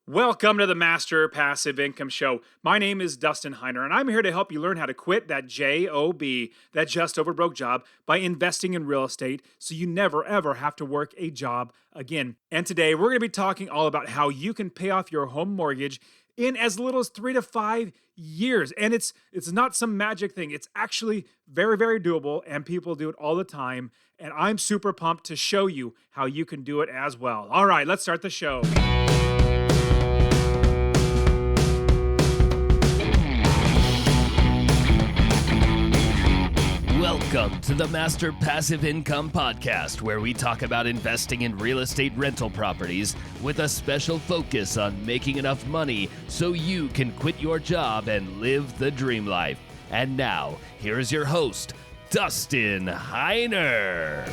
Welcome to the Master Passive Income Show. My name is Dustin Heiner, and I'm here to help you learn how to quit that JOB, that just over broke job, by investing in real estate so you never ever have to work a job again. And today we're going to be talking all about how you can pay off your home mortgage in as little as 3 to 5 years. And it's not some magic thing. It's actually very, very doable, and people do it all the time. And I'm super pumped to show you how you can do it as well. All right, let's start the show. Welcome to the Master Passive Income Podcast, where we talk about investing in real estate rental properties with a special focus on making enough money so you can quit your job and live the dream life. And now, here is your host, Dustin Heiner.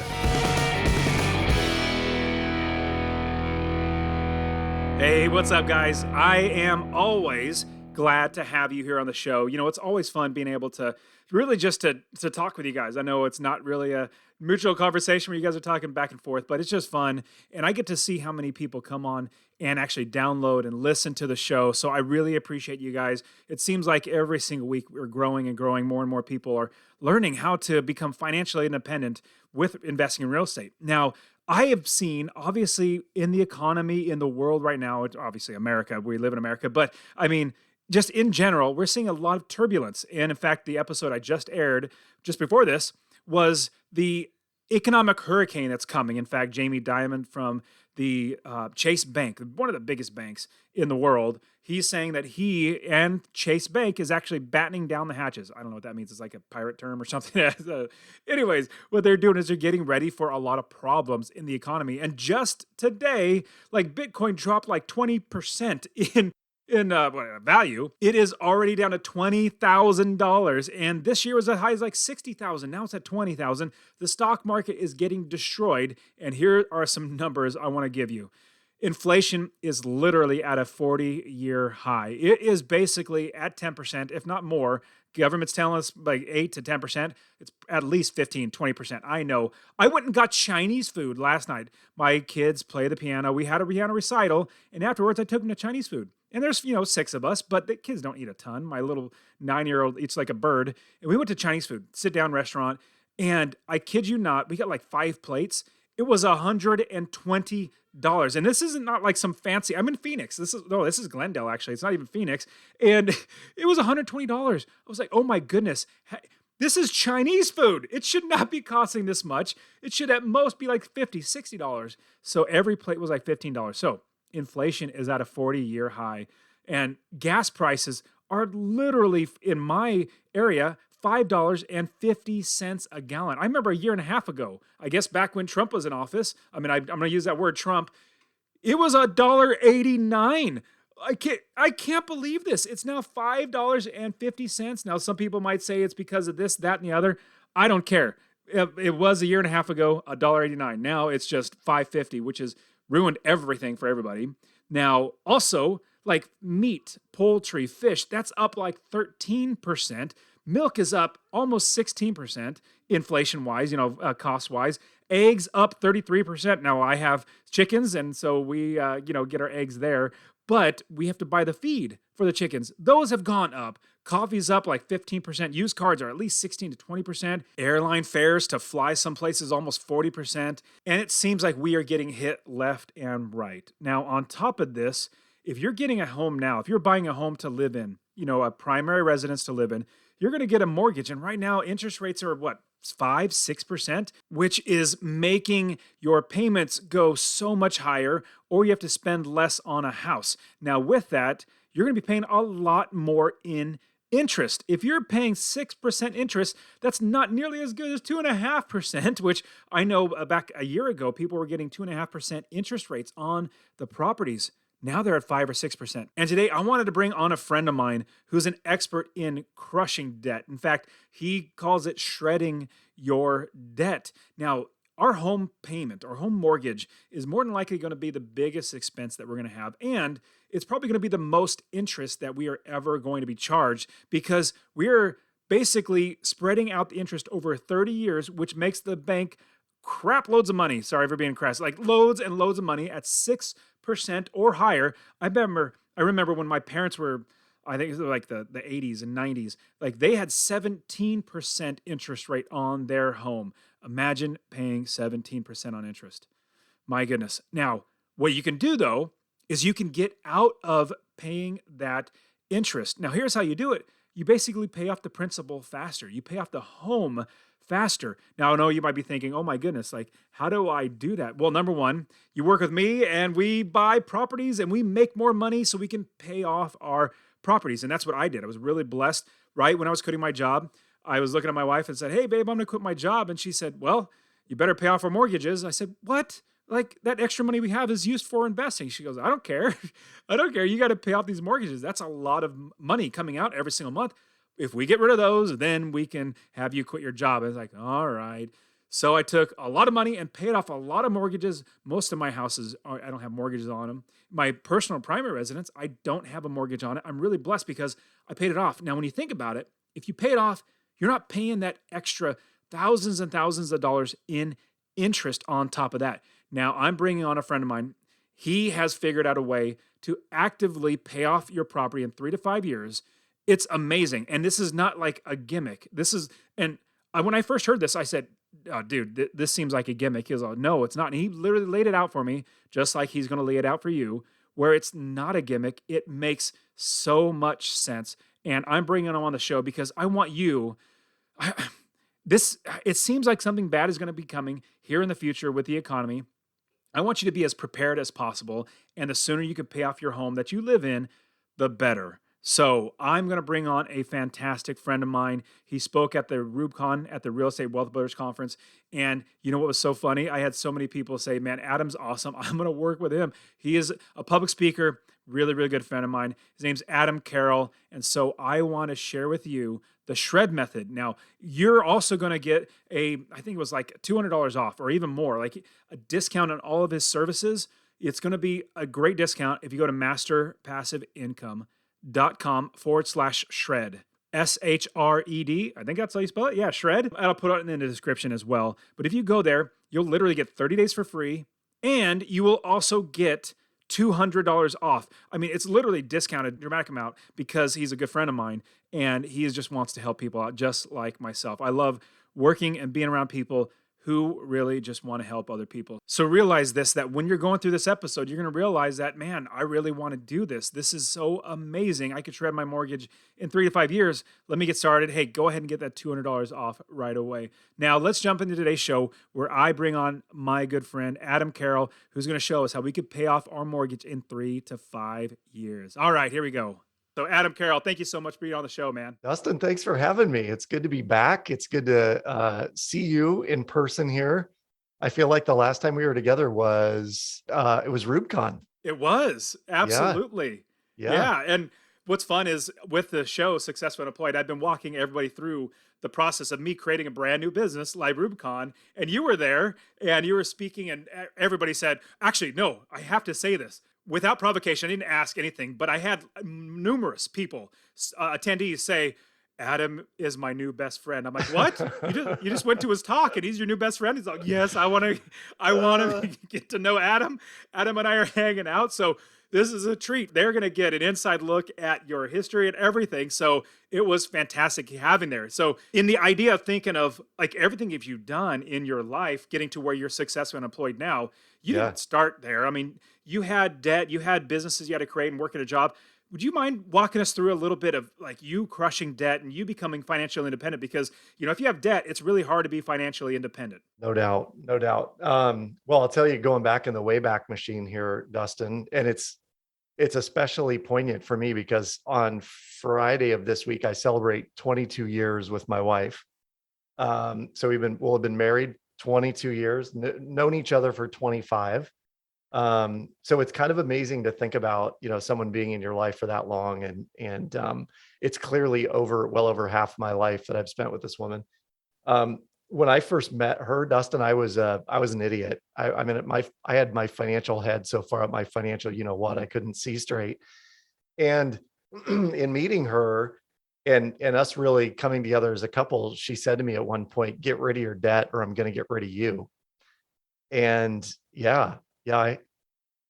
Hey, what's up, guys? I am always glad to have you here on the show. You know, it's always fun being able to really just to talk with you guys. I know it's not really a mutual conversation where you guys are talking back and forth, but it's just fun. And I get to see how many people come on and actually download and listen to the show. So I really appreciate you guys. It seems like every single week we're growing and growing. More and more people are learning how to become financially independent with investing in real estate. Now, I have seen, obviously, in the economy, in the world right now, it's obviously America, we live in America, but I mean, just in general, we're seeing a lot of turbulence. And in fact, the episode I just aired just before this was the economic hurricane that's coming. In fact, Jamie Dimon from the Chase Bank, one of the biggest banks in the world, he's saying that he and Chase Bank is actually battening down the hatches. I don't know what that means. It's like a pirate term or something. So anyways, what they're doing is they're getting ready for a lot of problems in the economy. And just today, like Bitcoin dropped like 20% in value. It is already down to $20,000, and this year was as high as like $60,000. Now it's at $20,000. The stock market is getting destroyed, and here are some numbers I want to give you. Inflation is literally at a 40-year high. It is basically at 10%, if not more. Government's telling us like 8 to 10%. It's at least 15, 20%. I know. I went and got Chinese food last night. My kids play the piano. We had a piano recital, and afterwards I took them to Chinese food. And there's, 6 of us, but the kids don't eat a ton. My little 9-year-old eats like a bird. And we went to Chinese food, sit-down restaurant, and I kid you not, we got like 5 plates. It was $120. And this isn't not like some fancy, I'm in Phoenix. This is Glendale, actually. It's not even Phoenix. And it was $120. I was like, oh my goodness. This is Chinese food. It should not be costing this much. It should at most be like $50, $60. So every plate was like $15. So inflation is at a 40-year high. And gas prices are literally, in my area, $5.50 a gallon. I remember a year and a half ago, I guess back when Trump was in office, I'm going to use that word Trump, it was $1.89. I can't believe this. It's now $5.50. Now, some people might say it's because of this, that, and the other. I don't care. It was a year and a half ago, $1.89. Now it's just $5.50, which has ruined everything for everybody. Now, also, like meat, poultry, fish, that's up like 13%. Milk is up almost 16% inflation-wise, cost-wise. Eggs up 33%. Now, I have chickens, and so we, get our eggs there. But we have to buy the feed for the chickens. Those have gone up. Coffee's up like 15%. Used cars are at least 16 to 20%. Airline fares to fly some places almost 40%. And it seems like we are getting hit left and right. Now, on top of this, if you're getting a home now, if you're buying a home to live in, a primary residence to live in, you're going to get a mortgage. And right now, interest rates are 5-6%, which is making your payments go so much higher, or you have to spend less on a house. Now, with that, you're going to be paying a lot more in interest. If you're paying 6% interest, that's not nearly as good as 2.5%, which I know back a year ago, people were getting 2.5% interest rates on the properties. Now they're at 5 or 6%. And today I wanted to bring on a friend of mine who's an expert in crushing debt. In fact, he calls it shredding your debt. Now, our home payment, our home mortgage is more than likely going to be the biggest expense that we're going to have. And it's probably going to be the most interest that we are ever going to be charged, because we're basically spreading out the interest over 30 years, which makes the bank crap loads of money. Sorry for being crass. Like loads and loads of money at 6% 8% or higher. I remember when my parents were, I think it was like the 80s and 90s, like they had 17% interest rate on their home. Imagine paying 17% on interest. My goodness. Now, what you can do though is you can get out of paying that interest. Now, here's how you do it. You basically pay off the principal faster. You pay off the home faster. Now, I know you might be thinking, oh my goodness, like, how do I do that? Well, number one, you work with me and we buy properties and we make more money so we can pay off our properties. And that's what I did. I was really blessed, right? When I was quitting my job, I was looking at my wife and said, hey, babe, I'm going to quit my job. And she said, well, you better pay off our mortgages. I said, what? Like that extra money we have is used for investing. She goes, I don't care. I don't care. You got to pay off these mortgages. That's a lot of money coming out every single month. If we get rid of those, then we can have you quit your job. I was like, all right. So I took a lot of money and paid off a lot of mortgages. Most of my houses, I don't have mortgages on them. My personal primary residence, I don't have a mortgage on it. I'm really blessed because I paid it off. Now, when you think about it, if you pay it off, you're not paying that extra thousands and thousands of dollars in interest on top of that. Now, I'm bringing on a friend of mine. He has figured out a way to actively pay off your property in 3 to 5 years. It's amazing. And this is not like a gimmick. When I first heard this, I said, oh, dude, this seems like a gimmick. He was like, no, it's not. And he literally laid it out for me, just like he's going to lay it out for you, where it's not a gimmick. It makes so much sense. And I'm bringing him on the show because I want you. It seems like something bad is going to be coming here in the future with the economy. I want you to be as prepared as possible. And the sooner you can pay off your home that you live in, the better. So I'm going to bring on a fantastic friend of mine. He spoke at the Rubicon at the Real Estate Wealth Builders Conference. And you know what was so funny? I had so many people say, man, Adam's awesome. I'm going to work with him. He is a public speaker, really, really good friend of mine. His name's Adam Carroll. And so I want to share with you the shred method. Now, you're also going to get I think it was like $200 off or even more, like a discount on all of his services. It's going to be a great discount if you go to masterpassiveincome.com/shred. SHRED. I think that's how you spell it. Yeah, shred. I'll put it in the description as well. But if you go there, you'll literally get 30 days for free and you will also get $200 off. I mean, it's literally discounted dramatic amount because he's a good friend of mine and he just wants to help people out just like myself. I love working and being around people who really just want to help other people. So realize this, that when you're going through this episode, you're going to realize that, man, I really want to do this. This is so amazing. I could shred my mortgage in 3 to 5 years. Let me get started. Hey, go ahead and get that $200 off right away. Now let's jump into today's show where I bring on my good friend, Adam Carroll, who's going to show us how we could pay off our mortgage in 3 to 5 years. All right, here we go. So Adam Carroll, thank you so much for being on the show, man. Dustin, thanks for having me. It's good to be back. It's good to see you in person here. I feel like the last time we were together was it was Rubicon. It was absolutely. Yeah. And what's fun is with the show Successful Unemployed, I've been walking everybody through the process of me creating a brand new business, Live Rubicon, and you were there and you were speaking and everybody said, actually, no, I have to say this. Without provocation, I didn't ask anything, but I had numerous people, attendees say, Adam is my new best friend. I'm like, what? You just went to his talk and he's your new best friend? He's like, yes, I want to get to know Adam. Adam and I are hanging out. So this is a treat. They're going to get an inside look at your history and everything. So it was fantastic having there. So in the idea of thinking of like everything you've done in your life, getting to where you're successful and employed now, you didn't start there. I mean, you had debt, you had businesses you had to create and work at a job. Would you mind walking us through a little bit of like you crushing debt and you becoming financially independent? Because, you know, if you have debt, it's really hard to be financially independent. No doubt. No doubt. Well, I'll tell you, going back in the Wayback Machine here, Dustin, and it's especially poignant for me because on Friday of this week, I celebrate 22 years with my wife. So we'll have been married 22 years, known each other for 25. So it's kind of amazing to think about, you know, someone being in your life for that long. And it's clearly well over half my life that I've spent with this woman. When I first met her, Dustin, I was an idiot. I had my financial head so far up my financial, you know what, I couldn't see straight. And in meeting her and us really coming together as a couple, she said to me at one point, get rid of your debt or I'm going to get rid of you. And yeah,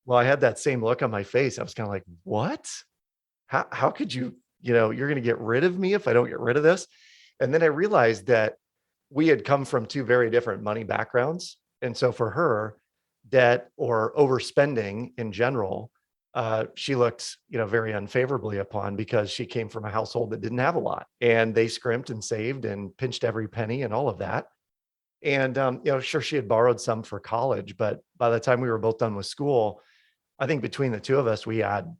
Well, I had that same look on my face. I was kind of like, what? How could you, you're going to get rid of me if I don't get rid of this? And then I realized that we had come from two very different money backgrounds. And so for her, debt or overspending in general, she looked, very unfavorably upon because she came from a household that didn't have a lot and they scrimped and saved and pinched every penny and all of that. And, sure, she had borrowed some for college, but by the time we were both done with school, I think between the two of us, we had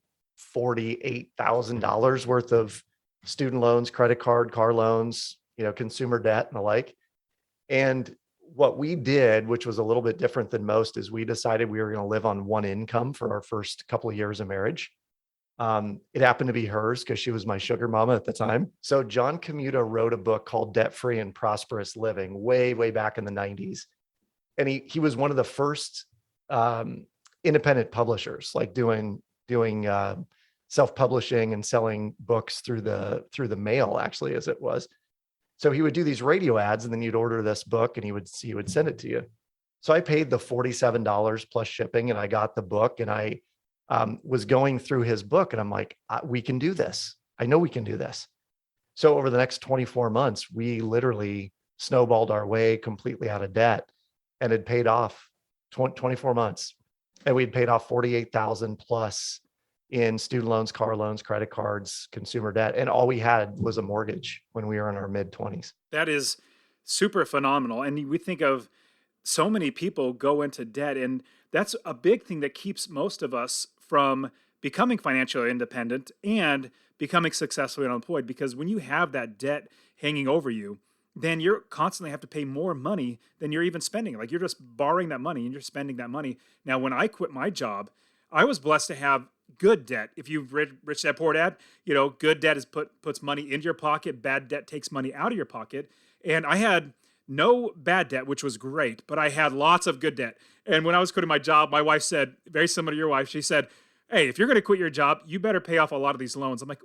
$48,000 worth of student loans, credit card, car loans, consumer debt and the like. And what we did, which was a little bit different than most, is we decided we were going to live on one income for our first couple of years of marriage. It happened to be hers because she was my sugar mama at the time. So John Commuta wrote a book called Debt Free and Prosperous Living way, way back in the 90s. And he was one of the first independent publishers, like doing self-publishing and selling books through the mail, actually, as it was. So he would do these radio ads, and then you'd order this book, and he would send it to you. So I paid the $47 plus shipping, and I got the book, and I was going through his book, and I'm like, we can do this. I know we can do this. So over the next 24 months, we literally snowballed our way completely out of debt and had paid off 24 months. And we'd paid off 48,000 plus in student loans, car loans, credit cards, consumer debt. And all we had was a mortgage when we were in our mid 20s. That is super phenomenal. And we think of so many people go into debt, and that's a big thing that keeps most of us from becoming financially independent and becoming successfully unemployed. Because when you have that debt hanging over you, then you're constantly have to pay more money than you're even spending. Like you're just borrowing that money and you're spending that money. Now, when I quit my job, I was blessed to have good debt. If you've read Rich Dad Poor Dad, good debt is puts money into your pocket. Bad debt takes money out of your pocket. And I had no bad debt, which was great, but I had lots of good debt. And when I was quitting my job, my wife said, very similar to your wife, she said, "Hey, if you're going to quit your job, you better pay off a lot of these loans." I'm like,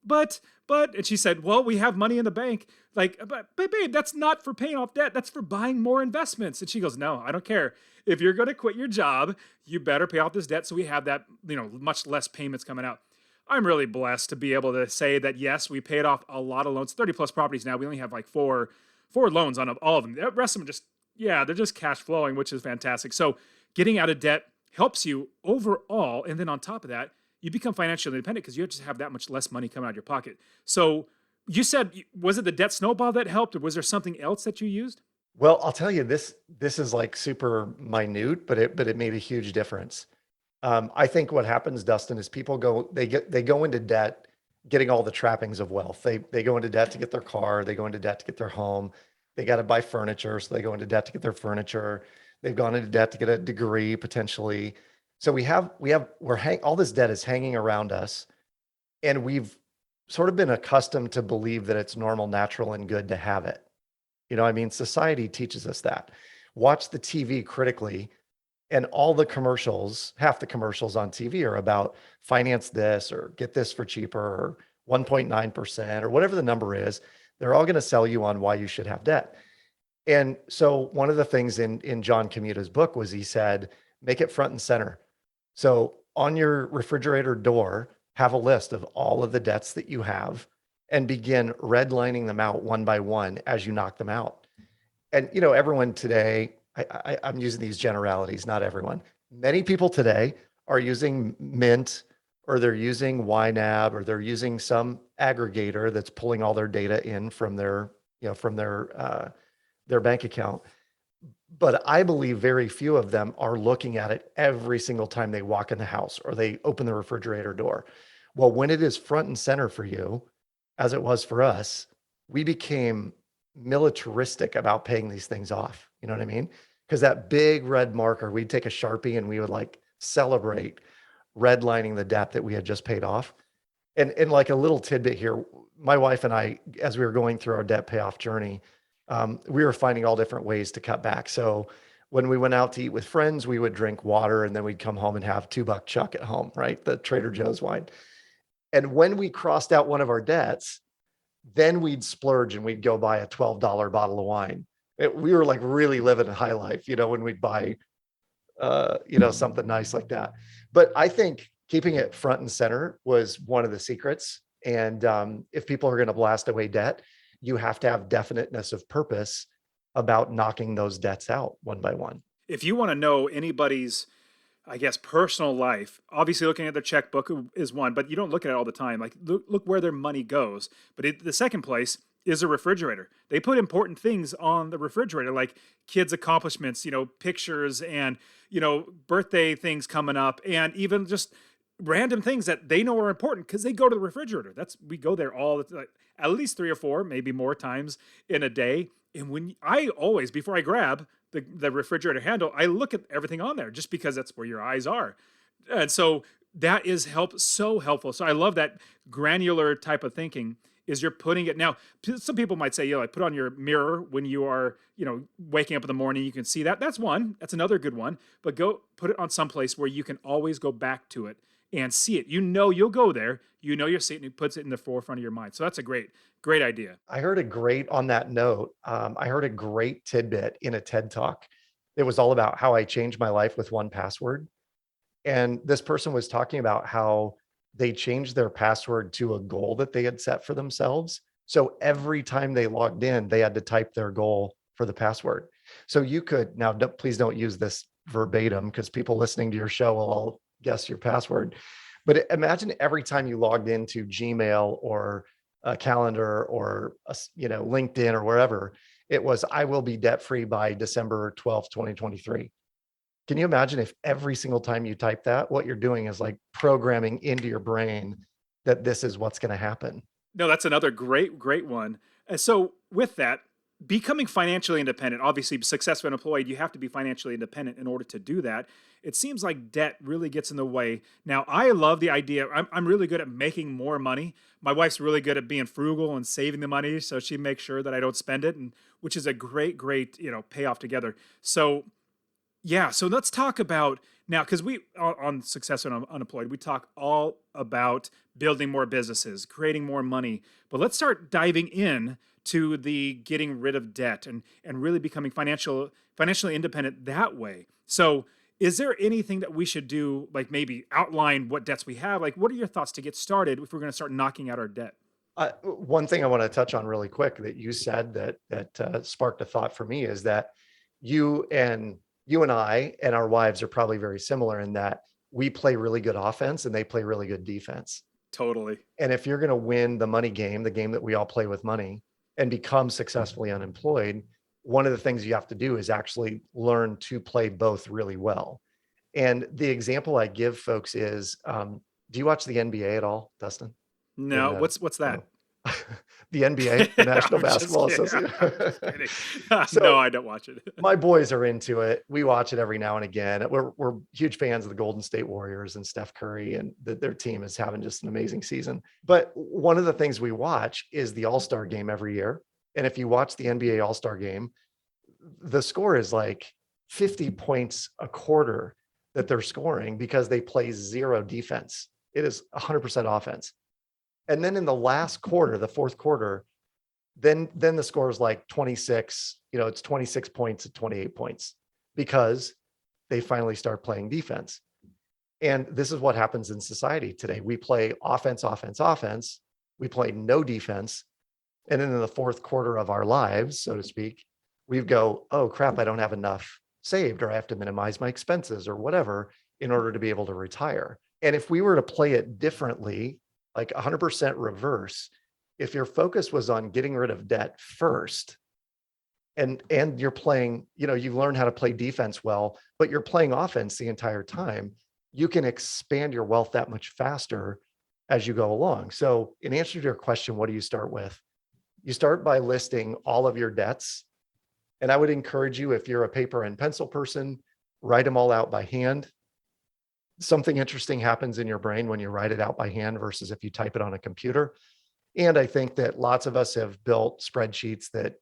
but, and she said, "Well, we have money in the bank." Like, but babe, that's not for paying off debt. That's for buying more investments. And she goes, "No, I don't care. If you're going to quit your job, you better pay off this debt so we have that, much less payments coming out." I'm really blessed to be able to say that, yes, we paid off a lot of loans, 30 plus properties now. We only have like four loans on all of them. The rest of them they're just cash flowing, which is fantastic. So getting out of debt helps you overall. And then on top of that, you become financially independent because you just have that much less money coming out of your pocket. So you said, was it the debt snowball that helped, or was there something else that you used? Well, I'll tell you, this is like super minute, but it made a huge difference. I think what happens, Dustin, is people they go into debt getting all the trappings of wealth. They go into debt to get their car, they go into debt to get their home, they got to buy furniture, so they go into debt to get their furniture. They've gone into debt to get a degree potentially. So all this debt is hanging around us, and we've sort of been accustomed to believe that it's normal, natural, and good to have it. Society teaches us that. Watch the TV critically, and all the commercials, half the commercials on TV are about finance this or get this for cheaper or 1.9% or whatever the number is. They're all going to sell you on why you should have debt. And so one of the things in John Comuta's book was he said, make it front and center. So on your refrigerator door, have a list of all of the debts that you have and begin redlining them out one by one as you knock them out. And, everyone today, I'm using these generalities, not everyone. Many people today are using Mint, or they're using YNAB, or they're using some aggregator that's pulling all their data in from their bank account. But I believe very few of them are looking at it every single time they walk in the house or they open the refrigerator door. Well, when it is front and center for you, as it was for us, we became militaristic about paying these things off. You know what I mean? Because that big red marker, we'd take a Sharpie and we would like celebrate redlining the debt that we had just paid off. And like a little tidbit here, my wife and I, as we were going through our debt payoff journey, we were finding all different ways to cut back. So when we went out to eat with friends, we would drink water and then we'd come home and have $2 Chuck at home, right? The Trader Joe's wine. And when we crossed out one of our debts, then we'd splurge and we'd go buy a $12 bottle of wine. We were like really living a high life, when we'd buy something nice like that. But I think keeping it front and center was one of the secrets. And if people are going to blast away debt, you have to have definiteness of purpose about knocking those debts out one by one. If you want to know anybody's, I guess, personal life, obviously looking at their checkbook is one, but you don't look at it all the time. Like, look where their money goes. But the second place is a refrigerator. They put important things on the refrigerator, like kids' accomplishments, pictures and, birthday things coming up, and even just random things that they know are important because they go to the refrigerator. We go there like, at least 3 or 4, maybe more times in a day. And I always, before I grab the refrigerator handle, I look at everything on there just because that's where your eyes are. And so that is so helpful. So I love that granular type of thinking is you're putting it now. Some people might say, like put on your mirror when you are, waking up in the morning, you can see that. That's one, that's another good one, but go put it on someplace where you can always go back to it and see it. You'll go there, you'll see it, and it puts it in the forefront of your mind. So that's a great idea. I heard on that note, I heard a great tidbit in a TED talk. It was all about how I changed my life with 1Password. And this person was talking about how they changed their password to a goal that they had set for themselves. So every time they logged in, they had to type their goal for the password. So you could, now please don't use this verbatim because people listening to your show will all guess your password. But imagine every time you logged into Gmail or a calendar or LinkedIn or wherever, it was, I will be debt free by December 12th, 2023. Can you imagine if every single time you type that, what you're doing is like programming into your brain that this is what's going to happen? No, that's another great one. And so with that, becoming financially independent, obviously successful and employed, you have to be financially independent in order to do that. It seems like debt really gets in the way. Now, I love the idea. I'm really good at making more money. My wife's really good at being frugal and saving the money, so she makes sure that I don't spend it, and which is a great, payoff together. So yeah, so let's talk about now, because we on Success and Unemployed, we talk all about building more businesses, creating more money. But let's start diving in to the getting rid of debt and really becoming financially independent that way. So is there anything that we should do, like maybe outline what debts we have? Like, what are your thoughts to get started if we're going to start knocking out our debt? One thing I want to touch on really quick that you said that sparked a thought for me is that you and I and our wives are probably very similar in that we play really good offense and they play really good defense. Totally. And if you're going to win the money game, the game that we all play with money, and become successfully unemployed, one of the things you have to do is actually learn to play both really well. And the example I give folks is, do you watch the NBA at all, Dustin? No, what's that? The NBA, the National Basketball Association. So, no, I don't watch it. My boys are into it. We watch it every now and again. We're huge fans of the Golden State Warriors and Steph Curry, and their team is having just an amazing season. But one of the things we watch is the All-Star game every year. And if you watch the NBA All-Star game, the score is like 50 points a quarter that they're scoring because they play zero defense. It is 100% offense. And then in the last quarter, the fourth quarter, then the score is like 26, it's 26 points to 28 points because they finally start playing defense. And this is what happens in society today. We play offense. We play no defense. And then in the fourth quarter of our lives, so to speak, we go, oh crap, I don't have enough saved, or I have to minimize my expenses or whatever in order to be able to retire. And if we were to play it differently, like 100% reverse, if your focus was on getting rid of debt first, and you're playing, you've learned how to play defense well, but you're playing offense the entire time, you can expand your wealth that much faster as you go along. So in answer to your question, what do you start with? You start by listing all of your debts. And I would encourage you, if you're a paper and pencil person, write them all out by hand. Something interesting happens in your brain when you write it out by hand versus if you type it on a computer. And I think that lots of us have built spreadsheets that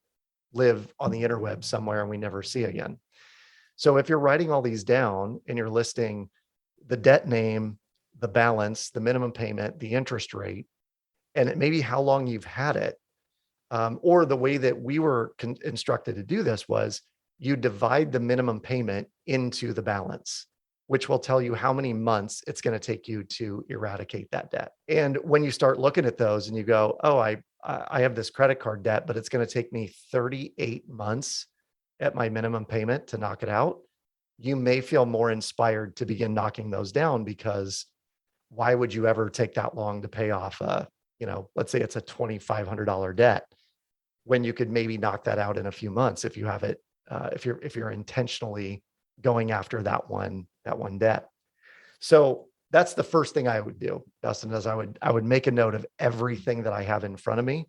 live on the interweb somewhere and we never see again. So if you're writing all these down and you're listing the debt name, the balance, the minimum payment, the interest rate, and maybe how long you've had it, or the way that we were instructed to do this was you divide the minimum payment into the balance, which will tell you how many months it's going to take you to eradicate that debt. And when you start looking at those and you go, oh, I have this credit card debt, but it's going to take me 38 months at my minimum payment to knock it out, you may feel more inspired to begin knocking those down, because why would you ever take that long to pay off let's say it's a $2,500 debt, when you could maybe knock that out in a few months if you have it, if you're intentionally going after that one debt. So that's the first thing I would do, Dustin, is I would make a note of everything that I have in front of me,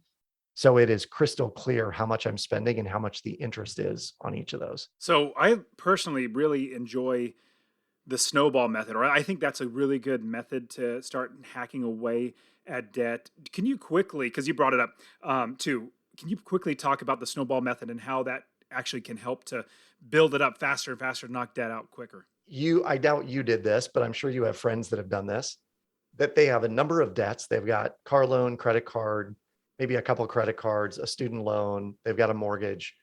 so it is crystal clear how much I'm spending and how much the interest is on each of those. So I personally really enjoy the snowball method, or I think that's a really good method to start hacking away at debt. Can you quickly, because you brought it up too, can you quickly talk about the snowball method and how that actually can help to build it up faster and faster, knock debt out quicker? I doubt you did this, but I'm sure you have friends that have done this, that they have a number of debts. They've got car loan, credit card, maybe a couple of credit cards, a student loan, they've got a mortgage,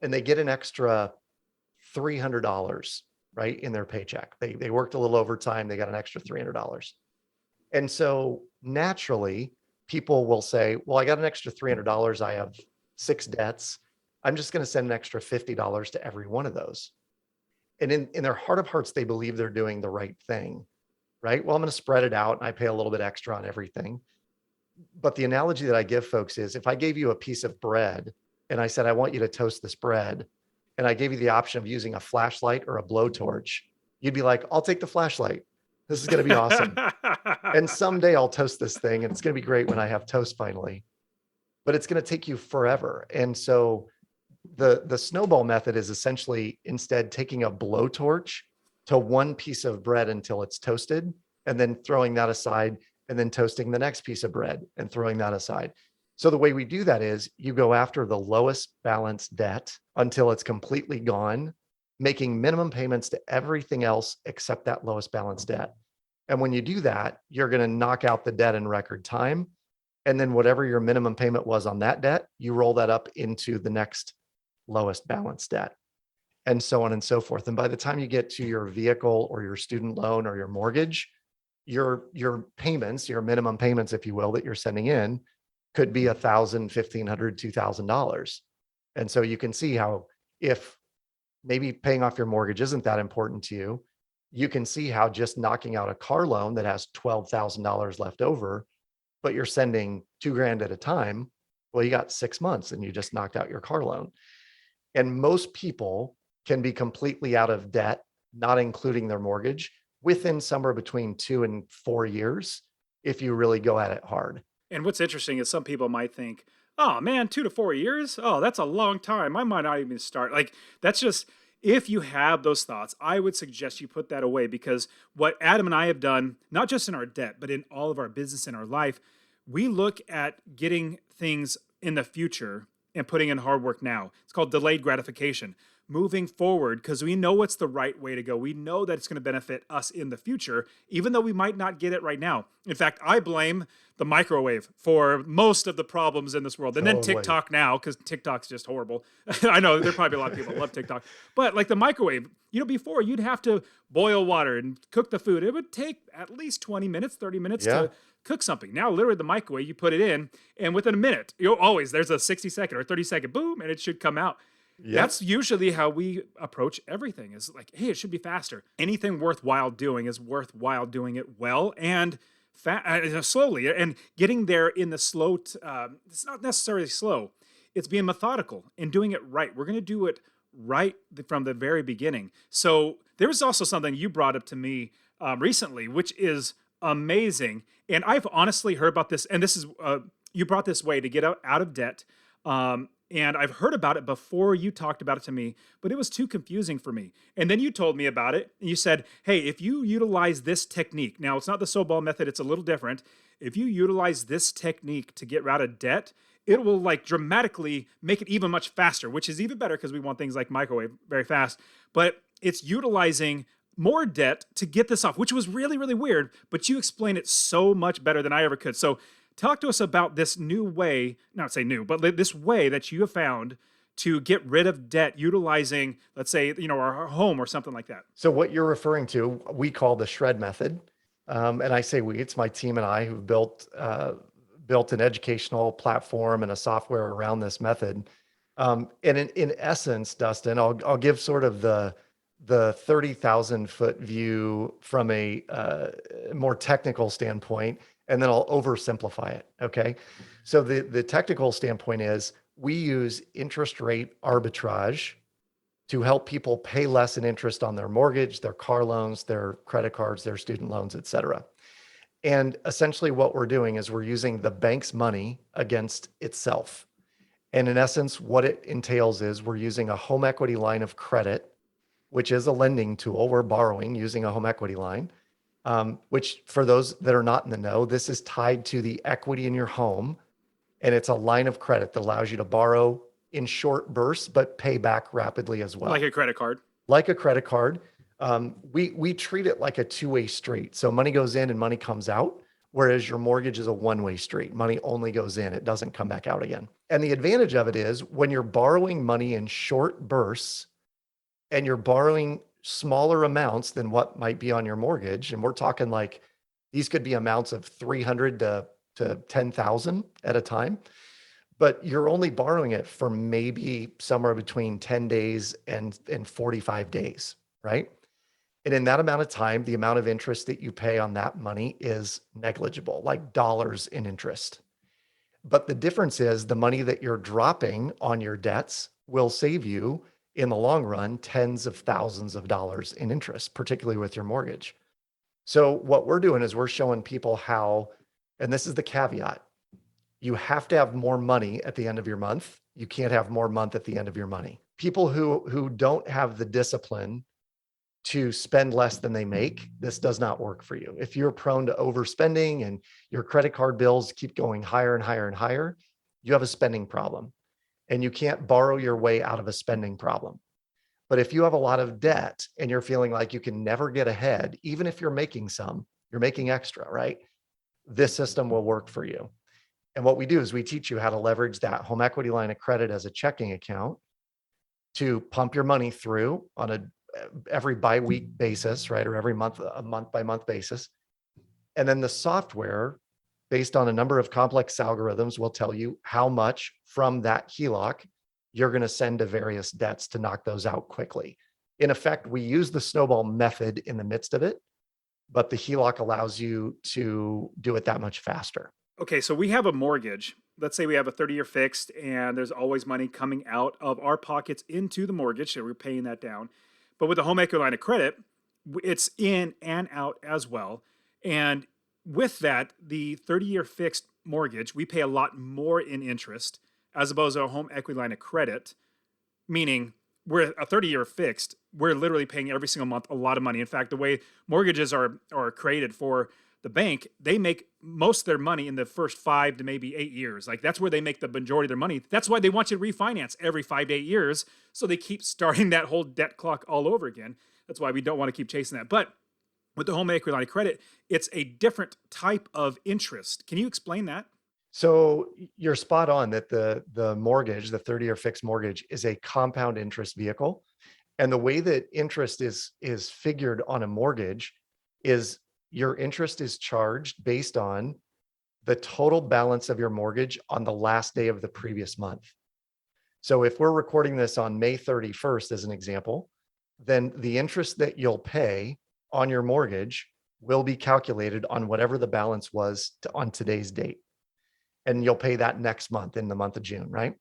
and they get an extra $300, right, in their paycheck. They worked a little overtime, they got an extra $300. And so naturally, people will say, well, I got an extra $300. I have 6 debts. I'm just going to send an extra $50 to every one of those. And in their heart of hearts, they believe they're doing the right thing, right? Well, I'm going to spread it out and I pay a little bit extra on everything. But the analogy that I give folks is, if I gave you a piece of bread and I said, I want you to toast this bread, and I gave you the option of using a flashlight or a blowtorch, you'd be like, I'll take the flashlight. This is going to be awesome. And someday I'll toast this thing and it's going to be great when I have toast finally, but it's going to take you forever. And so the snowball method is essentially instead taking a blowtorch to one piece of bread until it's toasted, and then throwing that aside, and then toasting the next piece of bread and throwing that aside. So the way we do that is you go after the lowest balance debt until it's completely gone, making minimum payments to everything else except that lowest balance debt. And when you do that, you're going to knock out the debt in record time. And then whatever your minimum payment was on that debt, you roll that up into the next lowest balance debt, and so on and so forth. And by the time you get to your vehicle or your student loan or your mortgage, your payments, your minimum payments, if you will, that you're sending in could be $1,000, $1,500, $2,000. And so you can see how, if maybe paying off your mortgage isn't that important to you, you can see how just knocking out a car loan that has $12,000 left over, but you're sending $2,000 at a time. Well, you got 6 months and you just knocked out your car loan. And most people can be completely out of debt, not including their mortgage, within somewhere between 2 and 4 years, if you really go at it hard. And what's interesting is some people might think, oh man, 2 to 4 years? Oh, that's a long time. I might not even start. Like, that's just, if you have those thoughts, I would suggest you put that away, because what Adam and I have done, not just in our debt, but in all of our business and our life, we look at getting things in the future and putting in hard work now. It's called delayed gratification. Moving forward, because we know what's the right way to go. We know that it's going to benefit us in the future, even though we might not get it right now. In fact, I blame the microwave for most of the problems in this world. And then TikTok now, because TikTok's just horrible. I know there are probably a lot of people that love TikTok. But like the microwave, before you'd have to boil water and cook the food. It would take at least 20 minutes, 30 minutes to cook something. Now, literally the microwave, you put it in, and within a minute, there's a 60-second or 30-second boom, and it should come out. Yep. That's usually how we approach everything, is like, hey, it should be faster. Anything worthwhile doing is worthwhile doing it well and slowly, and getting there in the slow. It's not necessarily slow. It's being methodical and doing it right. We're going to do it right from the very beginning. So there was also something you brought up to me recently, which is amazing. And I've honestly heard about this, and this is, you brought this way to get out of debt. And I've heard about it before you talked about it to me, but it was too confusing for me. And then you told me about it, and you said, hey, if you utilize this technique, now it's not the snowball method, it's a little different. If you utilize this technique to get out of debt, it will like dramatically make it even much faster, which is even better because we want things like microwave very fast. But it's utilizing more debt to get this off, which was really, really weird, but you explained it so much better than I ever could. So talk to us about this new way, not say new, but this way that you have found to get rid of debt utilizing, let's say, our home or something like that? So what you're referring to, we call the shred method. And I say we, it's my team and I who built an educational platform and a software around this method. And in essence, Dustin, I'll give sort of the 30,000 foot view from a more technical standpoint, and then I'll oversimplify it. Okay. So the technical standpoint is we use interest rate arbitrage to help people pay less in interest on their mortgage, their car loans, their credit cards, their student loans, et cetera. And essentially what we're doing is we're using the bank's money against itself. And in essence, what it entails is we're using a home equity line of credit, which is a lending tool. We're borrowing using a home equity line, which for those that are not in the know, this is tied to the equity in your home. And it's a line of credit that allows you to borrow in short bursts, but pay back rapidly as well. Like a credit card. Like a credit card. We treat it like a two-way street. So money goes in and money comes out, whereas your mortgage is a one-way street. Money only goes in, it doesn't come back out again. And the advantage of it is when you're borrowing money in short bursts and you're borrowing smaller amounts than what might be on your mortgage, and we're talking like these could be amounts of 300 to 10,000 at a time, but you're only borrowing it for maybe somewhere between 10 days and 45 days, right? And in that amount of time, the amount of interest that you pay on that money is negligible, like dollars in interest. But the difference is the money that you're dropping on your debts will save you in the long run tens of thousands of dollars in interest, particularly with your mortgage. So what we're doing is we're showing people how, and this is the caveat, you have to have more money at the end of your month. You can't have more month at the end of your money. People who don't have the discipline to spend less than they make, this does not work for you. If you're prone to overspending and your credit card bills keep going higher and higher and higher, you have a spending problem and you can't borrow your way out of a spending problem. But if you have a lot of debt and you're feeling like you can never get ahead, even if you're making you're making extra, right? This system will work for you. And what we do is we teach you how to leverage that home equity line of credit as a checking account to pump your money through on every bi-week basis, right? Or every month, a month by month basis. And then the software, based on a number of complex algorithms, will tell you how much from that HELOC you're going to send to various debts to knock those out quickly. In effect, we use the snowball method in the midst of it, but the HELOC allows you to do it that much faster. Okay, so we have a mortgage. Let's say we have a 30-year fixed and there's always money coming out of our pockets into the mortgage, so we're paying that down. But with the home equity line of credit, it's in and out as well. And with that, the 30-year fixed mortgage, we pay a lot more in interest as opposed to a home equity line of credit, meaning we're a 30-year fixed, we're literally paying every single month a lot of money. In fact, the way mortgages are created for the bank, they make most of their money in the first 5 to maybe 8 years. Like that's where they make the majority of their money. That's why they want you to refinance every 5 to 8 years. So they keep starting that whole debt clock all over again. That's why we don't want to keep chasing that. But with the home equity line of credit, it's a different type of interest. Can you explain that? So you're spot on that the mortgage, the 30-year fixed mortgage, is a compound interest vehicle. And the way that interest is figured on a mortgage is your interest is charged based on the total balance of your mortgage on the last day of the previous month. So if we're recording this on May 31st, as an example, then the interest that you'll pay on your mortgage will be calculated on whatever the balance was on today's date. And you'll pay that next month in the month of June, right?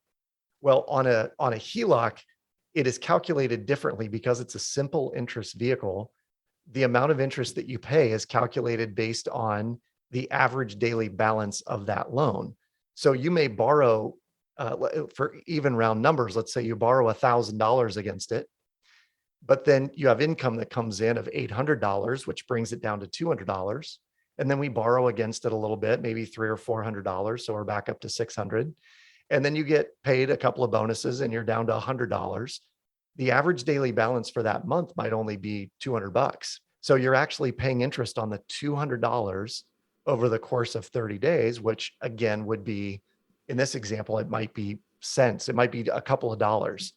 Well, on a HELOC, it is calculated differently because it's a simple interest vehicle. The amount of interest that you pay is calculated based on the average daily balance of that loan. So you may borrow, for even round numbers, let's say you borrow $1,000 against it, but then you have income that comes in of $800, which brings it down to $200. And then we borrow against it a little bit, maybe $300 or $400. So we're back up to $600. And then you get paid a couple of bonuses and you're down to $100. The average daily balance for that month might only be $200. So you're actually paying interest on the $200 over the course of 30 days, which again would be, in this example, it might be cents. It might be a couple of dollars.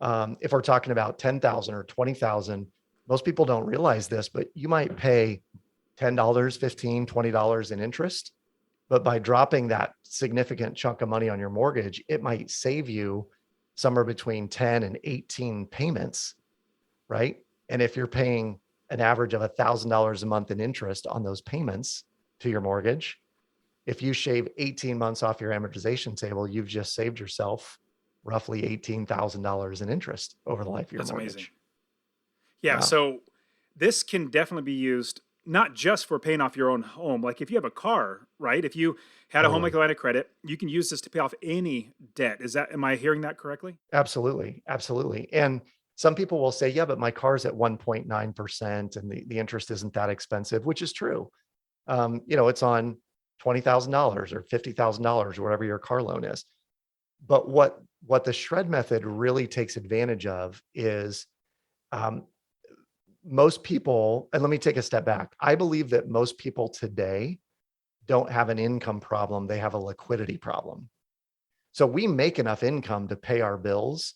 If we're talking about 10,000 or 20,000, most people don't realize this, but you might pay $10, $15, $20 in interest. But by dropping that significant chunk of money on your mortgage, it might save you somewhere between 10 and 18 payments, right? And if you're paying an average of $1,000 a month in interest on those payments to your mortgage, if you shave 18 months off your amortization table, you've just saved yourself roughly $18,000 in interest over the life of your That's amazing. mortgage. Yeah. So this can definitely be used not just for paying off your own home. Like if you have a car, right? If you had a home Totally. line of credit, you can use this to pay off any debt. Am I hearing that correctly? Absolutely. Absolutely. And some people will say, yeah, but my car's at 1.9% and the interest isn't that expensive, which is true. It's on $20,000 or $50,000 or whatever your car loan is. But what the shred method really takes advantage of is um, most people, and let me take a step back. I believe that most people today don't have an income problem. They have a liquidity problem. So we make enough income to pay our bills.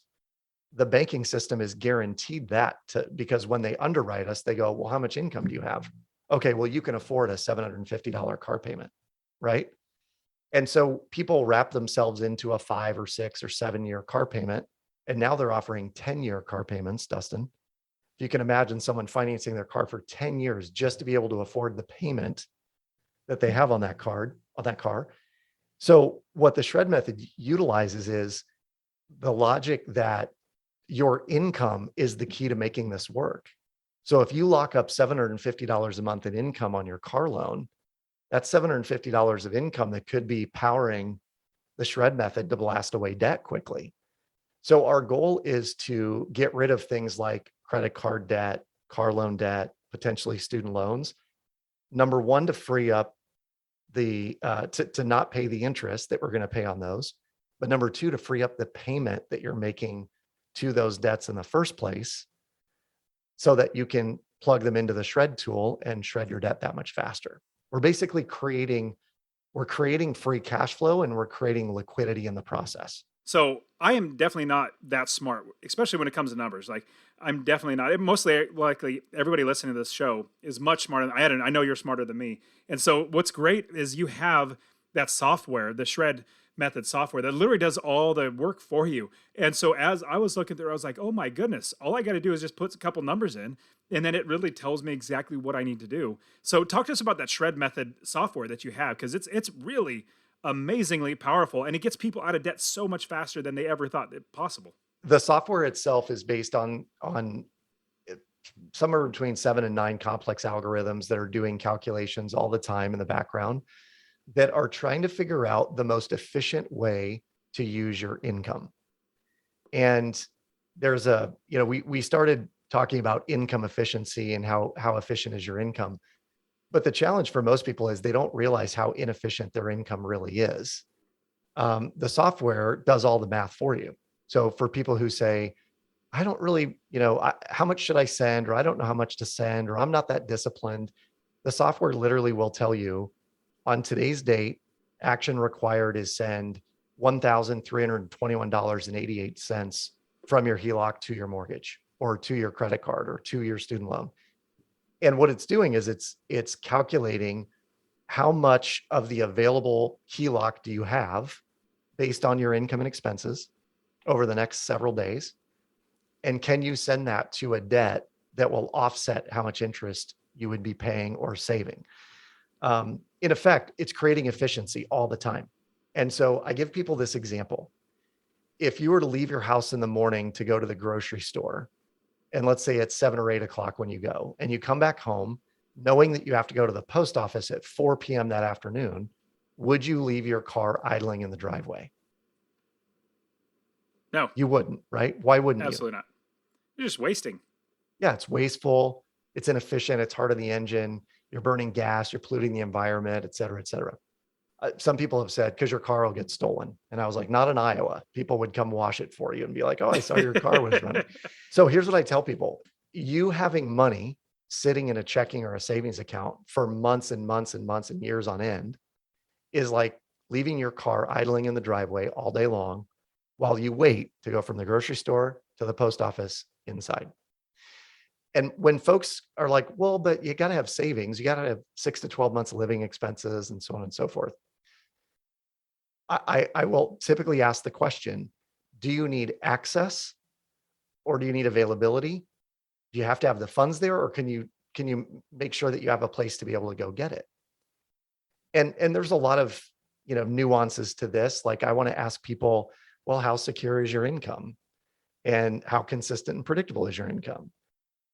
The banking system is guaranteed that because when they underwrite us, they go, well, how much income do you have? Okay, well, you can afford a $750 car payment, right? And so people wrap themselves into a 5 or 6 or 7 year car payment. And now they're offering 10-year car payments, Dustin. If you can imagine someone financing their car for 10 years just to be able to afford the payment that they have on that car. So what the shred method utilizes is the logic that your income is the key to making this work. So if you lock up $750 a month in income on your car loan, that's $750 of income that could be powering the shred method to blast away debt quickly. So our goal is to get rid of things like credit card debt, car loan debt, potentially student loans. Number one, to free up to not pay the interest that we're going to pay on those. But number two, to free up the payment that you're making to those debts in the first place so that you can plug them into the shred tool and shred your debt that much faster. We're basically creating free cash flow and we're creating liquidity in the process. So I am definitely not that smart, especially when it comes to numbers. Like I'm definitely not. Mostly, likely everybody listening to this show is much smarter. I know you're smarter than me. And so what's great is you have that software, the Shred Method software, that literally does all the work for you. And so as I was looking through, I was like, oh my goodness, all I got to do is just put a couple numbers in, and then it really tells me exactly what I need to do. So talk to us about that Shred Method software that you have, because it's really amazingly powerful, and it gets people out of debt so much faster than they ever thought it possible. The software itself is based on somewhere between 7 and 9 complex algorithms that are doing calculations all the time in the background that are trying to figure out the most efficient way to use your income. And there's we started talking about income efficiency and how efficient is your income. But the challenge for most people is they don't realize how inefficient their income really is. The software does all the math for you. So for people who say, I don't really, how much should I send? Or I don't know how much to send, or I'm not that disciplined. The software literally will tell you on today's date, action required is send $1,321.88 from your HELOC to your mortgage or to your credit card or to your student loan. And what it's doing is it's calculating how much of the available HELOC do you have based on your income and expenses over the next several days. And can you send that to a debt that will offset how much interest you would be paying or saving? In effect, it's creating efficiency all the time. And so I give people this example. If you were to leave your house in the morning to go to the grocery store, and let's say it's 7 or 8 o'clock when you go, and you come back home knowing that you have to go to the post office at 4 p.m. that afternoon, would you leave your car idling in the driveway? No, you wouldn't, right? Why wouldn't absolutely not. You're just wasting. Yeah, it's wasteful. It's inefficient. It's hard on the engine. You're burning gas. You're polluting the environment, et cetera, et cetera. Some people have said, because your car will get stolen. And I was like, not in Iowa. People would come wash it for you and be like, oh, I saw your car was running. So here's what I tell people. You having money sitting in a checking or a savings account for months and months and months and years on end is like leaving your car idling in the driveway all day long while you wait to go from the grocery store to the post office inside. And when folks are like, well, but you got to have savings, you got to have 6 to 12 months of living expenses and so on and so forth. I will typically ask the question, do you need access or do you need availability? Do you have to have the funds there, or can you make sure that you have a place to be able to go get it? And there's a lot of, nuances to this. Like I want to ask people, well, how secure is your income? And how consistent and predictable is your income?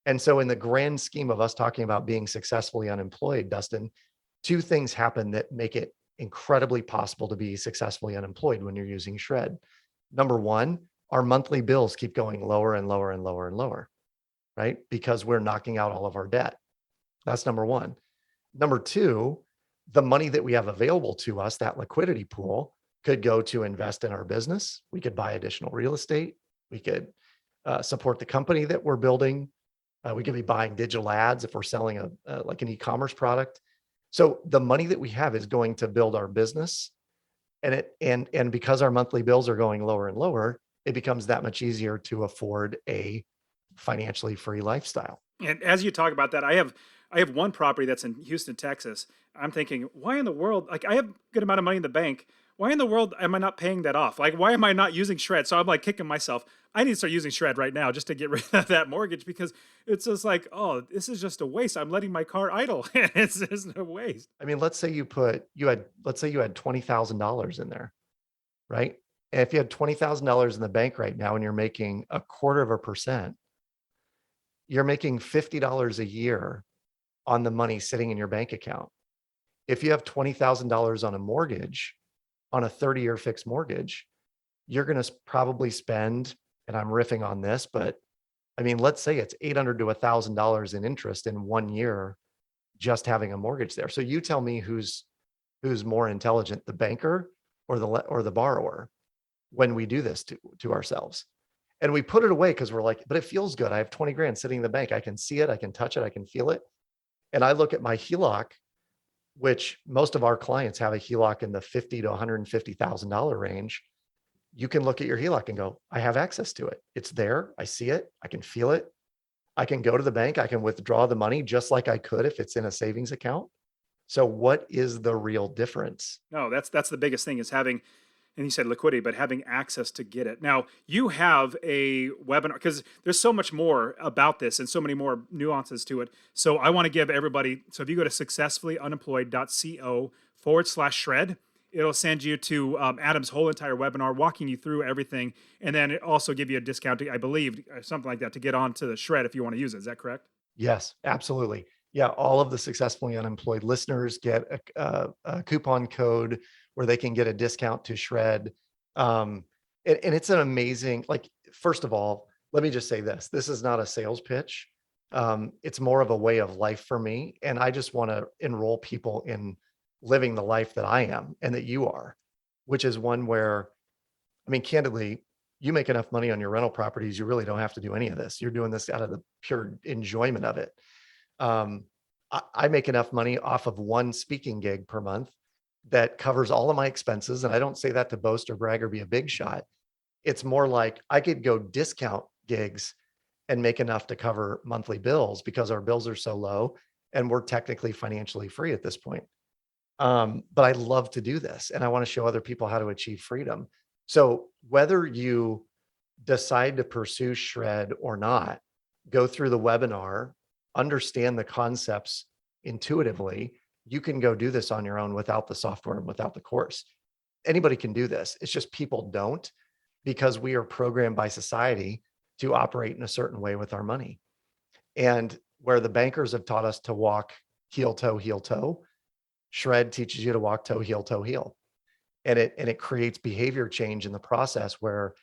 And so in the grand scheme of us talking about being successfully unemployed, Dustin, two things happen that make it incredibly possible to be successfully unemployed when you're using Shred. Number one, our monthly bills keep going lower and lower and lower and lower, right? Because we're knocking out all of our debt. That's number one. Number two, the money that we have available to us, that liquidity pool, could go to invest in our business. We could buy additional real estate. We could support the company that we're building. We could be buying digital ads if we're selling like an e-commerce product. So the money that we have is going to build our business, and because our monthly bills are going lower and lower, it becomes that much easier to afford a financially free lifestyle. And as you talk about that, I have one property that's in Houston, Texas. I'm thinking, why in the world? Like I have a good amount of money in the bank. Why in the world am I not paying that off? Like, why am I not using Shred? So I'm like kicking myself. I need to start using Shred right now just to get rid of that mortgage, because it's just like, oh, this is just a waste. I'm letting my car idle. It's just a waste. I mean, let's say let's say you had $20,000 in there, right? And if you had $20,000 in the bank right now and you're making 0.25%, you're making $50 a year on the money sitting in your bank account. If you have $20,000 on a mortgage, on a 30-year fixed mortgage, you're going to probably spend, and I'm riffing on this, but I mean, let's say it's $800 to $1,000 in interest in 1 year just having a mortgage there. So you tell me who's more intelligent, the banker or the borrower, when we do this to ourselves. And we put it away because we're like, but it feels good. I have 20 grand sitting in the bank. I can see it, I can touch it, I can feel it. And I look at my HELOC, which most of our clients have a HELOC in the $50,000 to $150,000 range. You can look at your HELOC and go, I have access to it. It's there. I see it. I can feel it. I can go to the bank. I can withdraw the money just like I could if it's in a savings account. So what is the real difference? No, that's the biggest thing is having, and you said liquidity, but having access to get it. Now, you have a webinar because there's so much more about this and so many more nuances to it. So I want to give everybody, so if you go to successfullyunemployed.co/shred, it'll send you to Adam's whole entire webinar, walking you through everything. And then it also give you a discount, I believe, something like that, to get onto the Shred if you want to use it. Is that correct? Yes, absolutely. Yeah, all of the successfully unemployed listeners get a coupon code where they can get a discount to Shred. And it's an amazing, like, first of all, let me just say this. This is not a sales pitch. It's more of a way of life for me. And I just want to enroll people in living the life that I am and that you are, which is one where, I mean, candidly, you make enough money on your rental properties, you really don't have to do any of this. You're doing this out of the pure enjoyment of it. I make enough money off of one speaking gig per month that covers all of my expenses. And I don't say that to boast or brag or be a big shot. It's more like I could go discount gigs and make enough to cover monthly bills because our bills are so low and we're technically financially free at this point. But I love to do this and I want to show other people how to achieve freedom. So whether you decide to pursue Shred or not, go through the webinar, understand the concepts intuitively, you can go do this on your own without the software and without the course. Anybody can do this. It's just people don't, because we are programmed by society to operate in a certain way with our money. And where the bankers have taught us to walk heel toe, Shred teaches you to walk toe heel. And it creates behavior change in the process where,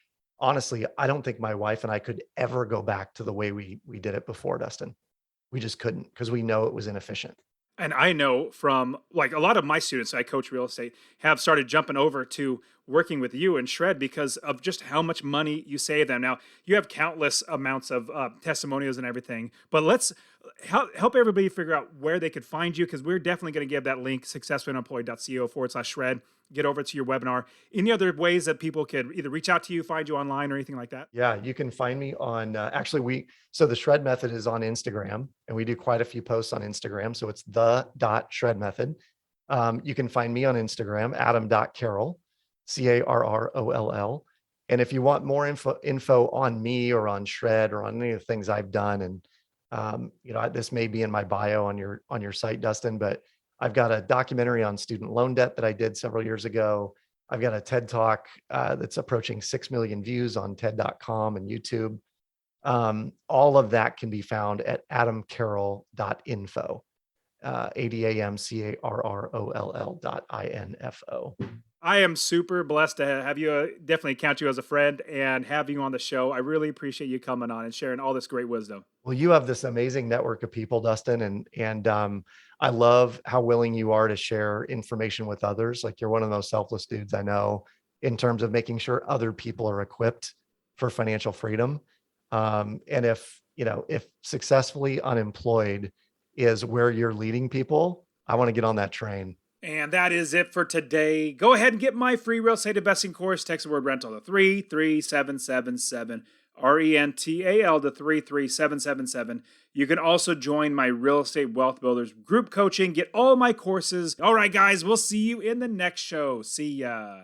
honestly, I don't think my wife and I could ever go back to the way we did it before, Dustin. We just couldn't, because we know it was inefficient. And I know from like a lot of my students, I coach real estate, have started jumping over to working with you and Shred because of just how much money you save them. Now, you have countless amounts of testimonials and everything, but let's help everybody figure out where they could find you, because we're definitely going to give that link, successfullyunemployed.co/shred. Get over to your webinar. Any other ways that people could either reach out to you, find you online, or anything like that? Yeah, you can find me on so the shred method is on Instagram, and we do quite a few posts on Instagram. So it's the.shred method. You can find me on Instagram, Adam.Carroll, Carroll. And if you want more info on me or on Shred or on any of the things I've done, and this may be in my bio on your site, Dustin, but I've got a documentary on student loan debt that I did several years ago. I've got a TED Talk that's approaching 6 million views on TED.com and YouTube. All of that can be found at adamcarroll.info, ADAMCARROLL.info. I am super blessed to have you, definitely count you as a friend and have you on the show. I really appreciate you coming on and sharing all this great wisdom. Well, you have this amazing network of people, Dustin, and I love how willing you are to share information with others. Like, you're one of those selfless dudes I know in terms of making sure other people are equipped for financial freedom. And if successfully unemployed is where you're leading people, I want to get on that train. And that is it for today. Go ahead and get my free real estate investing course. Text the word rental to 33777, RENTAL to 33777. You can also join my Real Estate Wealth Builders group coaching. Get all my courses. All right, guys, we'll see you in the next show. See ya.